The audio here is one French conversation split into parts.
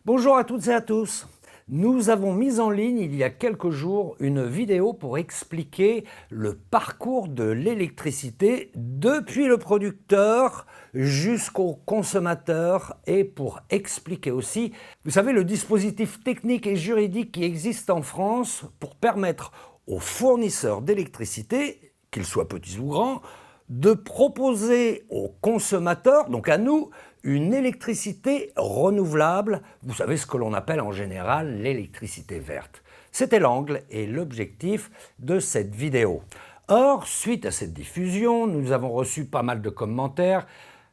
Bonjour à toutes et à tous. Nous avons mis en ligne il y a quelques jours une vidéo pour expliquer le parcours de l'électricité depuis le producteur jusqu'au consommateur et pour expliquer aussi, vous savez, le dispositif technique et juridique qui existe en France pour permettre aux fournisseurs d'électricité, qu'ils soient petits ou grands, de proposer aux consommateurs, donc à nous, une électricité renouvelable, vous savez ce que l'on appelle en général l'électricité verte. C'était l'angle et l'objectif de cette vidéo. Or, suite à cette diffusion, nous avons reçu pas mal de commentaires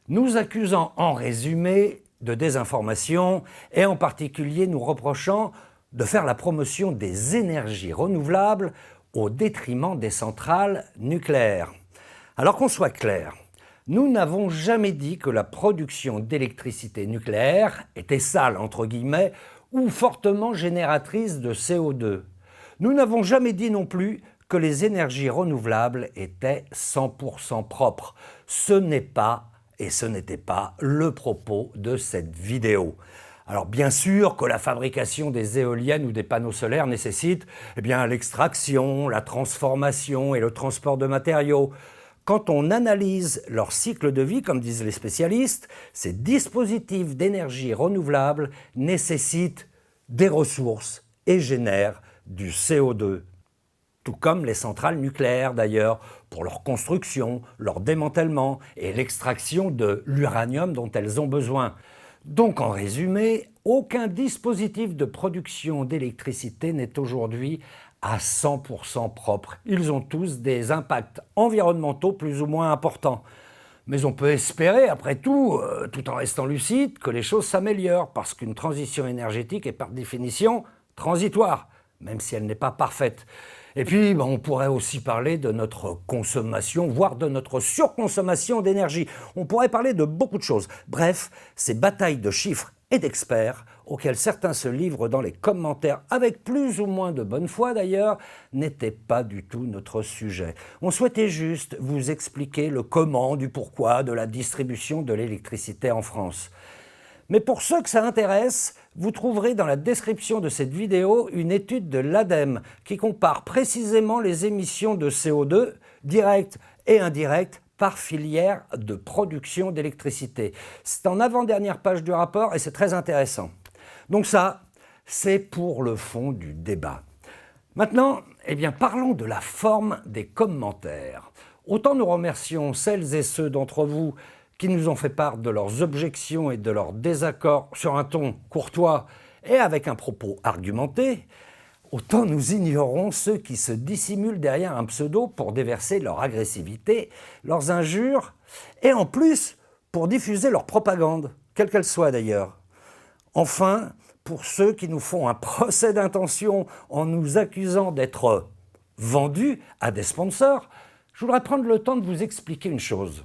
nous accusant en résumé de désinformation et en particulier nous reprochant de faire la promotion des énergies renouvelables au détriment des centrales nucléaires. Alors qu'on soit clair, nous n'avons jamais dit que la production d'électricité nucléaire était sale, entre guillemets, ou fortement génératrice de CO2. Nous n'avons jamais dit non plus que les énergies renouvelables étaient 100% propres. Ce n'est pas et ce n'était pas le propos de cette vidéo. Alors bien sûr que la fabrication des éoliennes ou des panneaux solaires nécessite l'extraction, la transformation et le transport de matériaux. Quand on analyse leur cycle de vie, comme disent les spécialistes, ces dispositifs d'énergie renouvelable nécessitent des ressources et génèrent du CO2. Tout comme les centrales nucléaires d'ailleurs, pour leur construction, leur démantèlement et l'extraction de l'uranium dont elles ont besoin. Donc en résumé, aucun dispositif de production d'électricité n'est aujourd'hui à 100% propre. Ils ont tous des impacts environnementaux plus ou moins importants. Mais on peut espérer, après tout, tout en restant lucide, que les choses s'améliorent, parce qu'une transition énergétique est par définition transitoire, même si elle n'est pas parfaite. Et puis, on pourrait aussi parler de notre consommation, voire de notre surconsommation d'énergie. On pourrait parler de beaucoup de choses. Bref, ces batailles de chiffres et d'experts, auxquels certains se livrent dans les commentaires, avec plus ou moins de bonne foi d'ailleurs, n'étaient pas du tout notre sujet. On souhaitait juste vous expliquer le comment, du pourquoi de la distribution de l'électricité en France. Mais pour ceux que ça intéresse, vous trouverez dans la description de cette vidéo une étude de l'ADEME qui compare précisément les émissions de CO2, directes et indirectes, par filière de production d'électricité. C'est en avant-dernière page du rapport et c'est très intéressant. Donc ça, c'est pour le fond du débat. Maintenant, parlons de la forme des commentaires. Autant nous remercions celles et ceux d'entre vous qui nous ont fait part de leurs objections et de leurs désaccords sur un ton courtois et avec un propos argumenté, autant nous ignorons ceux qui se dissimulent derrière un pseudo pour déverser leur agressivité, leurs injures, et en plus pour diffuser leur propagande, quelle qu'elle soit d'ailleurs. Enfin, pour ceux qui nous font un procès d'intention en nous accusant d'être vendus à des sponsors, je voudrais prendre le temps de vous expliquer une chose.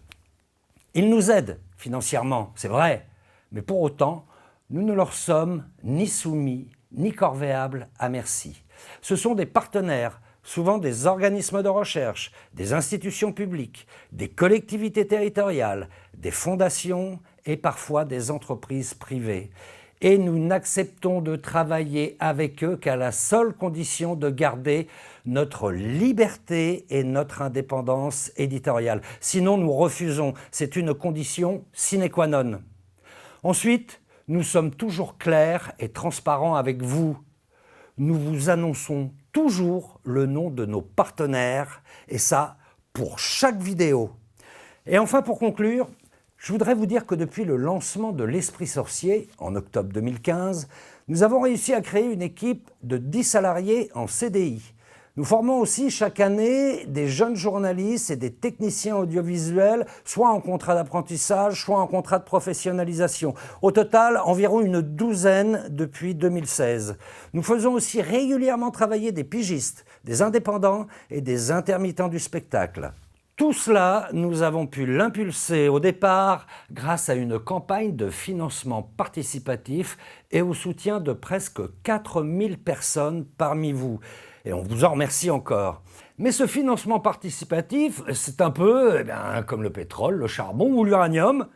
Ils nous aident financièrement, c'est vrai, mais pour autant, nous ne leur sommes ni soumis, ni corvéables à merci. Ce sont des partenaires, souvent des organismes de recherche, des institutions publiques, des collectivités territoriales, des fondations et parfois des entreprises privées. Et nous n'acceptons de travailler avec eux qu'à la seule condition de garder notre liberté et notre indépendance éditoriale. Sinon, nous refusons. C'est une condition sine qua non. Ensuite, nous sommes toujours clairs et transparents avec vous. Nous vous annonçons toujours le nom de nos partenaires, et ça pour chaque vidéo. Et enfin, pour conclure, je voudrais vous dire que depuis le lancement de l'Esprit Sorcier, en octobre 2015, nous avons réussi à créer une équipe de 10 salariés en CDI. Nous formons aussi chaque année des jeunes journalistes et des techniciens audiovisuels, soit en contrat d'apprentissage, soit en contrat de professionnalisation. Au total, environ une douzaine depuis 2016. Nous faisons aussi régulièrement travailler des pigistes, des indépendants et des intermittents du spectacle. Tout cela, nous avons pu l'impulser au départ grâce à une campagne de financement participatif et au soutien de presque 4000 personnes parmi vous. Et on vous en remercie encore. Mais ce financement participatif, c'est un peu comme le pétrole, le charbon ou l'uranium.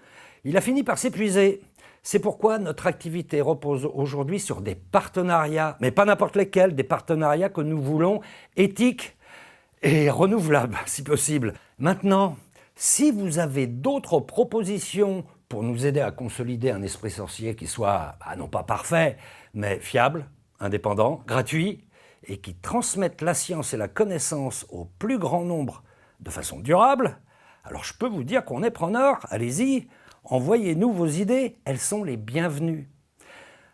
Il a fini par s'épuiser. C'est pourquoi notre activité repose aujourd'hui sur des partenariats, mais pas n'importe lesquels, des partenariats que nous voulons éthiques et renouvelables, si possible. Maintenant, si vous avez d'autres propositions pour nous aider à consolider un esprit sorcier qui soit, non pas parfait, mais fiable, indépendant, gratuit, et qui transmette la science et la connaissance au plus grand nombre de façon durable, alors je peux vous dire qu'on est preneur, allez-y, envoyez-nous vos idées, elles sont les bienvenues.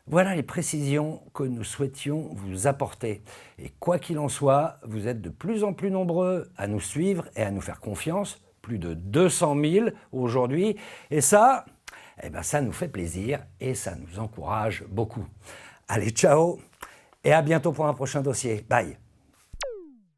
Voilà les précisions que nous souhaitions vous apporter. Et quoi qu'il en soit, vous êtes de plus en plus nombreux à nous suivre et à nous faire confiance, plus de 200 000 aujourd'hui, et ça, ça nous fait plaisir et ça nous encourage beaucoup. Allez, ciao et à bientôt pour un prochain dossier. Bye.